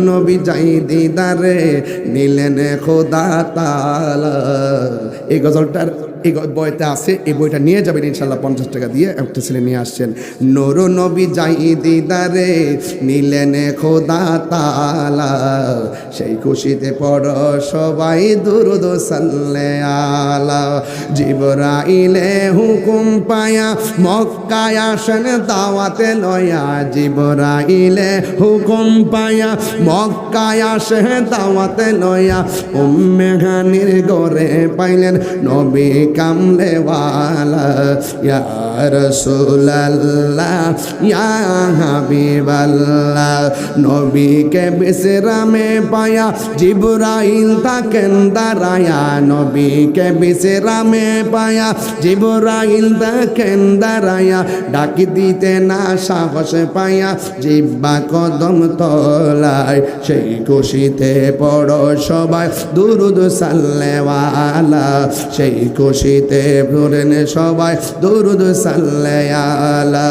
নবী যাই দিদারে নিলেন খোদা তাআলা। এই গজলটার এই বইটা আছে, এই বইটা নিয়ে যাবেন ইনশাল্লাহ 50 টাকা দিয়ে। একটা ছেলে নিয়ে আসছেন। নূর নবী যাই দিদারে নিলেন খোদা তাআলা, সেই খুশিতে পড়ো সবাই দুরূদ সাল্লে আলা। জিবরাইলে হুকুম পায়া মক্কায় আসেন দাওয়াতে লয়া, জিবরাইলে হুকুম পায়া মক্কায় আসে দাওয়াতে লয়া। উম্মে হানির ঘরে পাইলেন নবী কামলেওয়ালা। ইয়া রাসূলুল্লাহ ইয়া হাবিবাল্লাহ, নবীকে বিশ্রামে পায়া জিবরাইল তাকেন দাঁড়ায়া, নবীকে বিশ্রামে পায়া জিবরাইল তাকেন দাঁড়ায়া। ডাকি দিতে না সাহস পায়া জিব্বা কদম তলায়, সেই খুশিতে পড়ো সবাই দুরূদ সাল্লে আলা, সেই খুশিতে পড়েন সবাই দুরূদ সাল্লে আলা।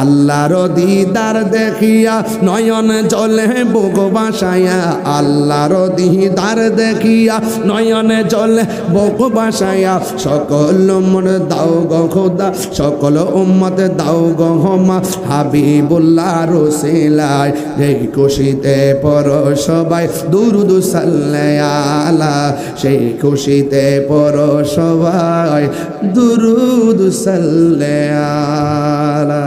আল্লাহর দিদার দেখিয়া নয়ন জলে বুক বাসায়া, আল্লাহর দিদার দেখিয়া নয়ন জলে বুক বাসায়া। সকল উম্মত দাও গো খোদা, সকল উম্মত দাও গো ক্ষমা, হাবিবুল্লাহ রসিলায় এই খুশিতে পড়ো সবাই দুরূদ সাল্লে আলা, সেই খুশিতে পড়ো সবাই দুরূদ সাল্লে আলা।